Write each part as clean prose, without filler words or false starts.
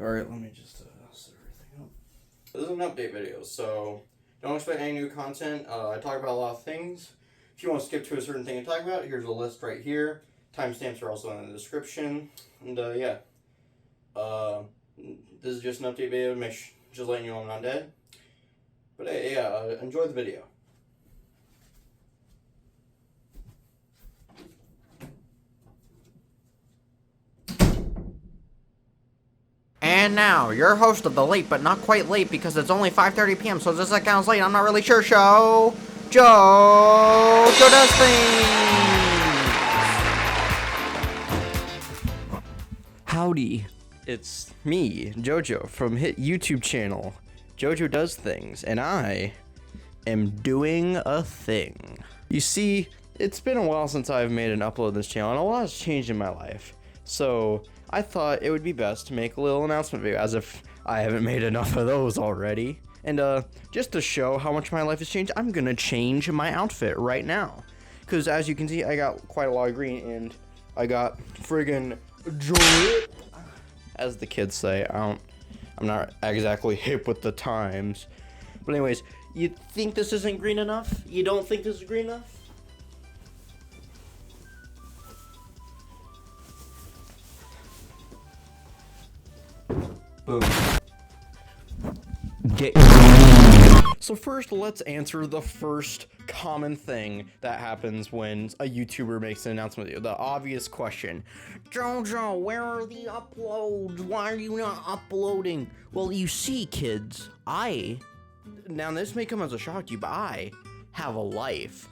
Alright, let me just set everything up. This is an update video, so don't expect any new content. I talk about a lot of things. If you want to skip to a certain thing to talk about, here's a list right here. Timestamps are also in the description. And yeah. This is just an update video to just letting you know I'm not dead. But hey, yeah, enjoy the video. And now, your host of the late but not quite late because it's only 5:30 p.m. so this sounds late, I'm not really sure show, Jojo does things! Howdy, it's me, Jojo, from hit YouTube channel, Jojo Does Things, and I am doing a thing. You see, it's been a while since I've made an upload on this channel, and a lot has changed in my life, so I thought it would be best to make a little announcement video, as if I haven't made enough of those already. And just to show how much my life has changed, I'm gonna change my outfit right now. Because as you can see, I got quite a lot of green, and I got friggin' drip, as the kids say. I'm not exactly hip with the times. But anyways, you think this isn't green enough? You don't think this is green enough? Boom. So first, let's answer the first common thing that happens when a YouTuber makes an announcement video. The obvious question. Jojo, where are the uploads? Why are you not uploading? Well, you see, kids, now this may come as a shock to you, but I have a life.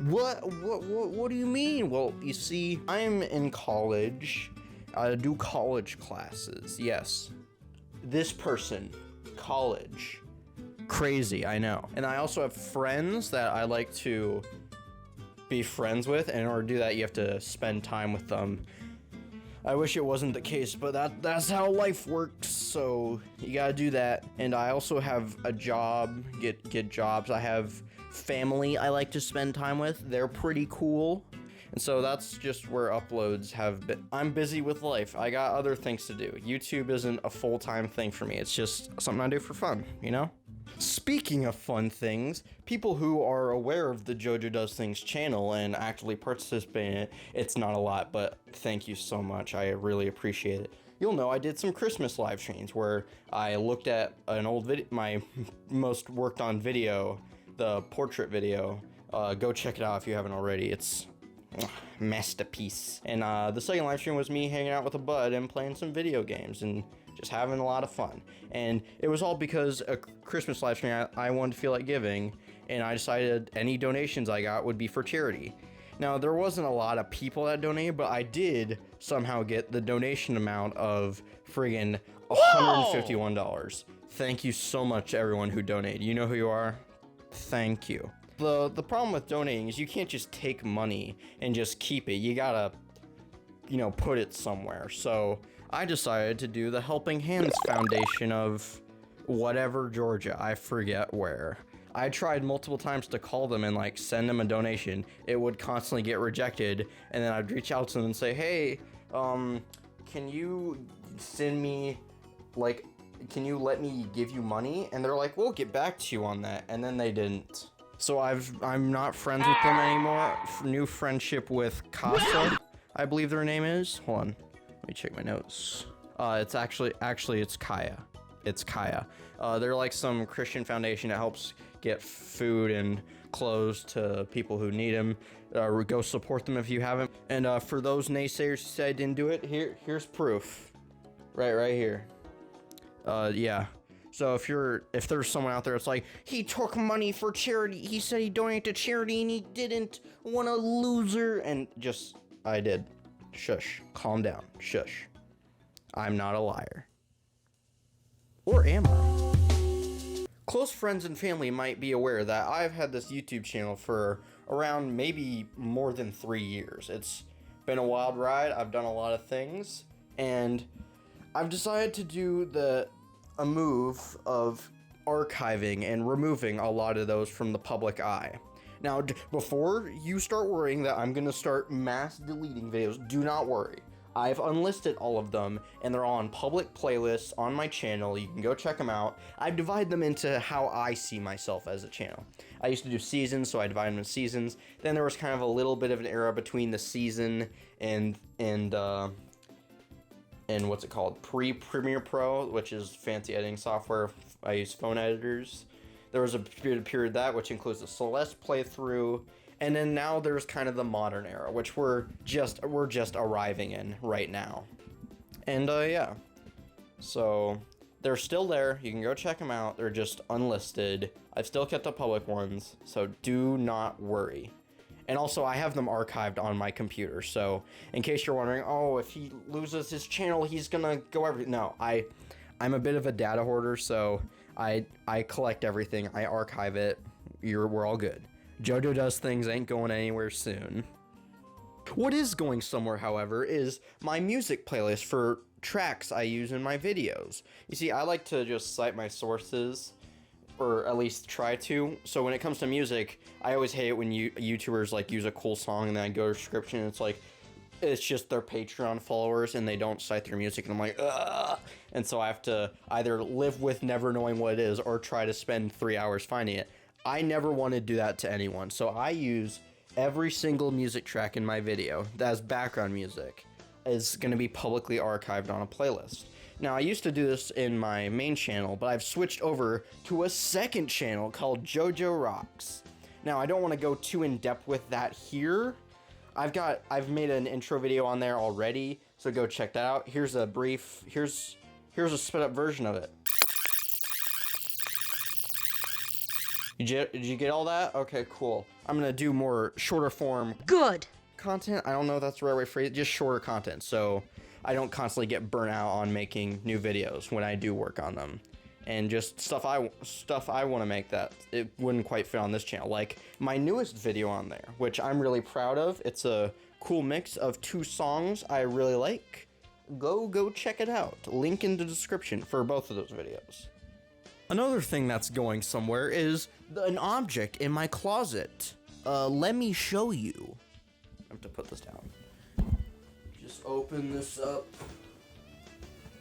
What do you mean? Well, you see, I'm in college. I do college classes, yes. This person, college. Crazy, I know. And I also have friends that I like to be friends with, and in order to do that, you have to spend time with them. I wish it wasn't the case, but that's how life works, so you gotta do that. And I also have a job, get jobs. I have family I like to spend time with. They're pretty cool. And so that's just where uploads have been. I'm busy with life. I got other things to do. YouTube isn't a full-time thing for me. It's just something I do for fun, you know? Speaking of fun things, people who are aware of the Jojo Does Things channel and actually participate in it, it's not a lot, but thank you so much. I really appreciate it. You'll know I did some Christmas live streams where I looked at an old video, my most worked on video, the portrait video. Go check it out if you haven't already. It's masterpiece. And the second live stream was me hanging out with a bud and playing some video games and just having a lot of fun. And it was all because a Christmas live stream I wanted to feel like giving, and I decided any donations I got would be for charity. Now, there wasn't a lot of people that donated, but I did somehow get the donation amount of friggin' $151. Thank you so much, everyone who donated. You know who you are? Thank you. The problem with donating is you can't just take money and just keep it. You gotta, put it somewhere. So I decided to do the Helping Hands Foundation of whatever, Georgia. I forget where. I tried multiple times to call them and send them a donation. It would constantly get rejected, and then I'd reach out to them and say, hey, can you send me, can you let me give you money? And they're like, we'll get back to you on that. And then they didn't. So I'm not friends with them anymore. New friendship with Casa, I believe their name is. Hold on, let me check my notes. It's actually it's Kaya. It's Kaya. They're like some Christian foundation that helps get food and clothes to people who need them. Go support them if you haven't. And for those naysayers who say I didn't do it, here's proof. Right here. Yeah. So if there's someone out there that's like, he took money for charity, he said he donated to charity and he didn't, what a loser, and I did. Shush, calm down, shush. I'm not a liar. Or am I? Close friends and family might be aware that I've had this YouTube channel for around maybe more than 3 years. It's been a wild ride, I've done a lot of things, and I've decided to do a move of archiving and removing a lot of those from the public eye. Now, before you start worrying that I'm gonna start mass deleting videos, do not worry. I've unlisted all of them, and they're all on public playlists on my channel. You can go check them out. I divide them into how I see myself as a channel. I used to do seasons, so I divide them into seasons. Then there was kind of a little bit of an era between the season and what's it called? Premiere Pro, which is fancy editing software. I use phone editors. There was a period that, which includes the Celeste playthrough. And then now there's kind of the modern era, which we're just arriving in right now. And yeah, so they're still there. You can go check them out. They're just unlisted. I've still kept the public ones, so do not worry. And also, I have them archived on my computer. So in case you're wondering, oh, if he loses his channel, he's gonna go everything. No, I'm a bit of a data hoarder, so I collect everything. I archive it. We're all good. Jojo Does Things ain't going anywhere soon. What is going somewhere, however, is my music playlist for tracks I use in my videos. You see, I like to just cite my sources, or at least try to. So when it comes to music, I always hate it when YouTubers like use a cool song and then I go to description and it's like, it's just their Patreon followers and they don't cite their music, and I'm like, ugh. And so I have to either live with never knowing what it is or try to spend 3 hours finding it. I never want to do that to anyone, so I use every single music track in my video as background music is going to be publicly archived on a playlist. Now, I used to do this in my main channel, but I've switched over to a second channel called Jojo Rocks. Now, I don't want to go too in-depth with that here. I've made an intro video on there already, so go check that out. Here's a sped-up version of it. Did you get all that? Okay, cool. I'm gonna do more shorter form content. I don't know if that's the right way to phrase it, just shorter content, so I don't constantly get burnt out on making new videos when I do work on them. And just stuff I want to make that it wouldn't quite fit on this channel. Like my newest video on there, which I'm really proud of. It's a cool mix of 2 songs I really like. Go check it out. Link in the description for both of those videos. Another thing that's going somewhere is an object in my closet. Let me show you. I have to put this down. Just open this up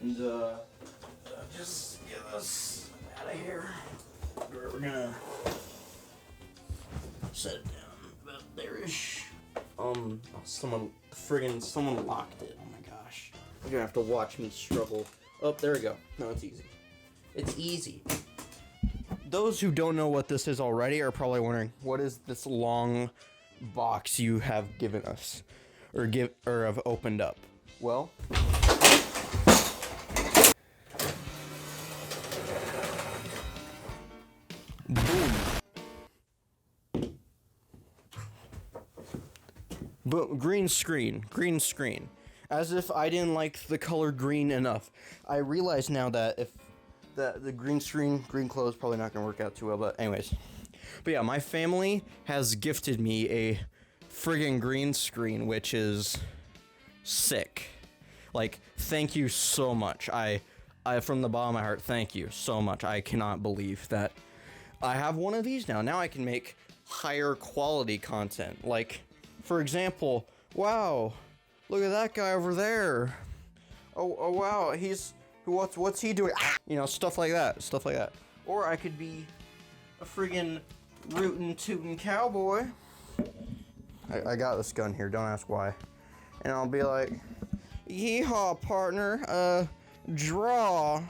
and just get this out of here. We're gonna set it down about there-ish. Someone locked it. Oh my gosh. You're gonna have to watch me struggle. Oh, there we go. No, it's easy. It's easy. Those who don't know what this is already are probably wondering, what is this long box you have given us or have opened up? Well, boom. Boom, green screen. As if I didn't like the color green enough. I realize now that if the green clothes probably not gonna work out too well, but anyways. But yeah, my family has gifted me a friggin' green screen, which is sick. Like, thank you so much. I from the bottom of my heart, thank you so much. I cannot believe that I have one of these now. Now I can make higher quality content. Like, for example, wow, look at that guy over there. Oh wow, what's he doing? You know, stuff like that. Or I could be a friggin' rootin' tootin' cowboy. I got this gun here, don't ask why. And I'll be like, yeehaw, partner, draw.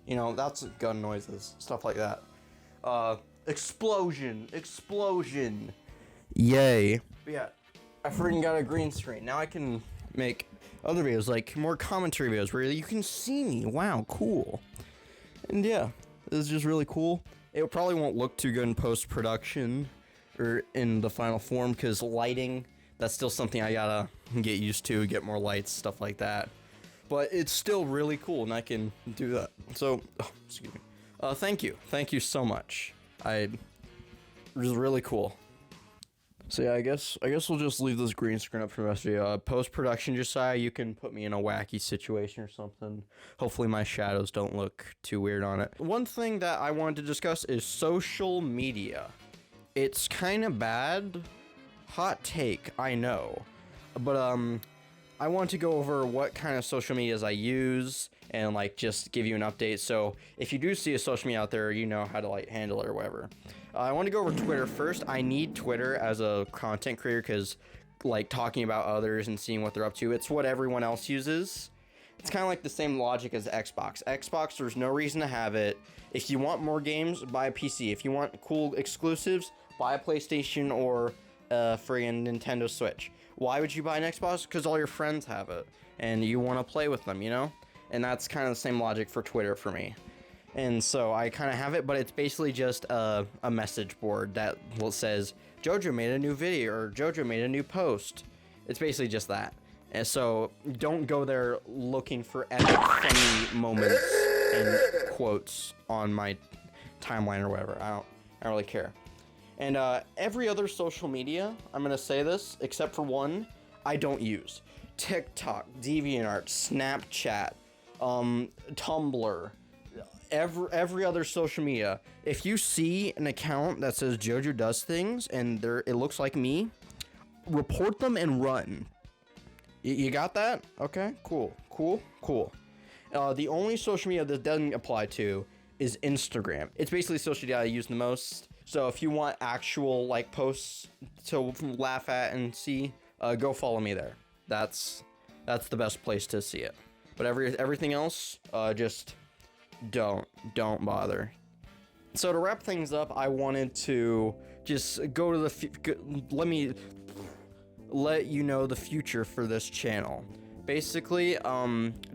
You know, that's gun noises, stuff like that. Explosion. Yay. But yeah, I freaking got a green screen. Now I can make other videos, like more commentary videos where you can see me. Wow, cool. And yeah, this is just really cool. It probably won't look too good in post-production or in the final form because lighting, that's still something I gotta get used to, get more lights, stuff like that. But it's still really cool and I can do that. So, excuse me. Thank you so much. It was really cool. So yeah, I guess we'll just leave this green screen up for the rest of the video. Post-production, Josiah, you can put me in a wacky situation or something. Hopefully my shadows don't look too weird on it. One thing that I wanted to discuss is social media. It's kind of bad. Hot take, I know. But I want to go over what kind of social medias I use and like just give you an update. So if you do see a social media out there, you know how to like handle it or whatever. I want to go over Twitter first. I need Twitter as a content creator because like talking about others and seeing what they're up to, it's what everyone else uses. It's kind of like the same logic as Xbox. Xbox, there's no reason to have it. If you want more games, buy a PC. If you want cool exclusives, buy a PlayStation or a friggin' Nintendo Switch. Why would you buy an Xbox? Because all your friends have it and you want to play with them, you know? And that's kind of the same logic for Twitter for me. And so I kind of have it, but it's basically just a message board that says Jojo made a new video or Jojo made a new post. It's basically just that. And so don't go there looking for epic funny moments and quotes on my timeline or whatever. I don't really care. And every other social media, I'm gonna say this, except for one, I don't use. TikTok, DeviantArt, Snapchat, Tumblr, every other social media. If you see an account that says Jojo does things and it looks like me, report them and run. You got that? Okay, cool. The only social media that doesn't apply to is Instagram. It's basically social media I use the most. So if you want actual like posts to laugh at and see, go follow me there. That's the best place to see it. But everything else, just don't bother. So to wrap things up, I wanted to just go to let you know the future for this channel. Basically,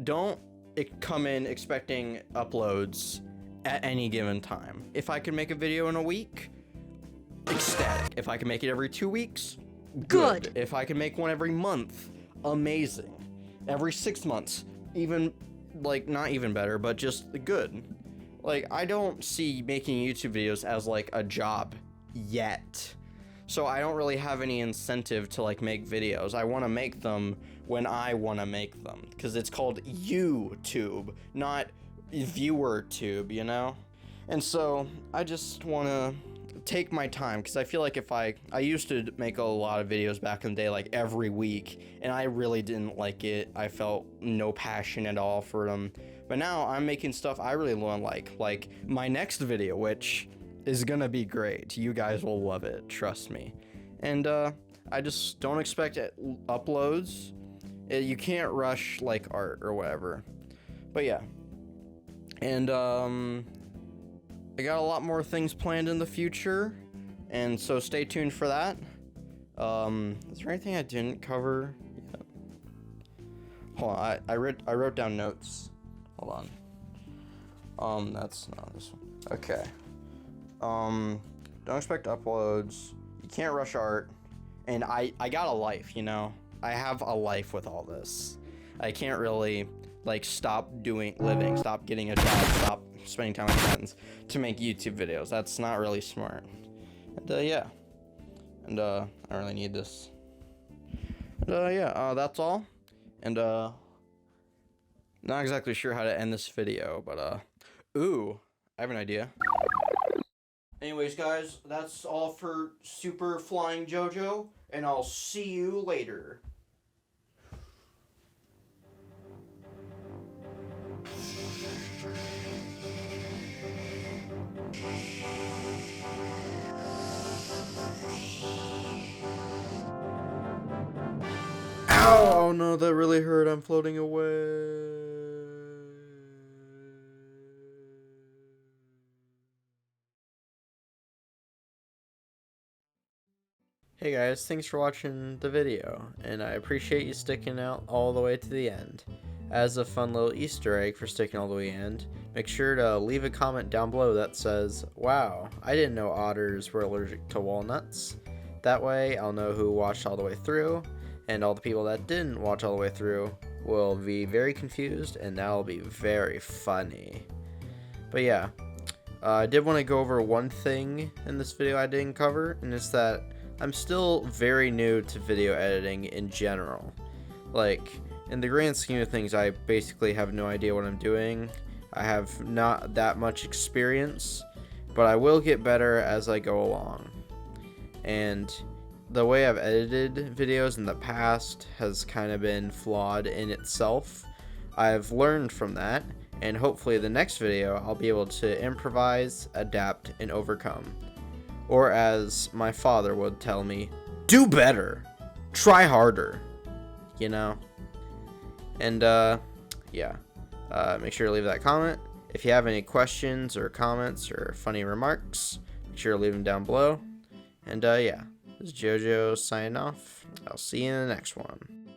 don't come in expecting uploads at any given time. If I can make a video in a week, ecstatic. If I can make it every 2 weeks, good. If I can make one every month, amazing. Every 6 months, even like not even better, but just good. Like I don't see making YouTube videos as like a job yet. So I don't really have any incentive to like make videos. I want to make them when I want to make them because it's called YouTube, not viewer tube, you know? And so I just want to take my time because I feel like if I used to make a lot of videos back in the day, like every week, and I really didn't like it. I felt no passion at all for them. But now I'm making stuff I really want to like my next video, which is gonna be great. You guys will love it, trust me. And I just don't expect uploads. You can't rush like art or whatever. But yeah. And I got a lot more things planned in the future, and so stay tuned for that. Is there anything I didn't cover yet? Hold on, I wrote down notes. Hold on. That's not this one. Okay. Don't expect uploads. You can't rush art. And I got a life, you know? I have a life with all this. I can't really like stop living, stop getting a job, stop spending time with friends to make YouTube videos. That's not really smart. And yeah. And I don't really need this. And yeah, that's all. And not exactly sure how to end this video, but ooh, I have an idea. Anyways, guys, that's all for Super Flying Jojo, and I'll see you later. Ow! Oh no, that really hurt. I'm floating away. Hey guys, thanks for watching the video, and I appreciate you sticking out all the way to the end. As a fun little Easter egg for sticking all the way end, make sure to leave a comment down below that says, "Wow, I didn't know otters were allergic to walnuts." That way I'll know who watched all the way through, and all the people that didn't watch all the way through will be very confused, and that'll be very funny. But yeah, I did want to go over one thing in this video I didn't cover, and it's that I'm still very new to video editing in general. Like, in the grand scheme of things, I basically have no idea what I'm doing. I have not that much experience, but I will get better as I go along. and the way I've edited videos in the past has kind of been flawed in itself. I've learned from that, and hopefully the next video I'll be able to improvise, adapt, and overcome. Or as my father would tell me, do better, try harder, you know? And yeah, make sure to leave that comment. If you have any questions or comments or funny remarks, make sure to leave them down below. And yeah, this is Jojo signing off. I'll see you in the next one.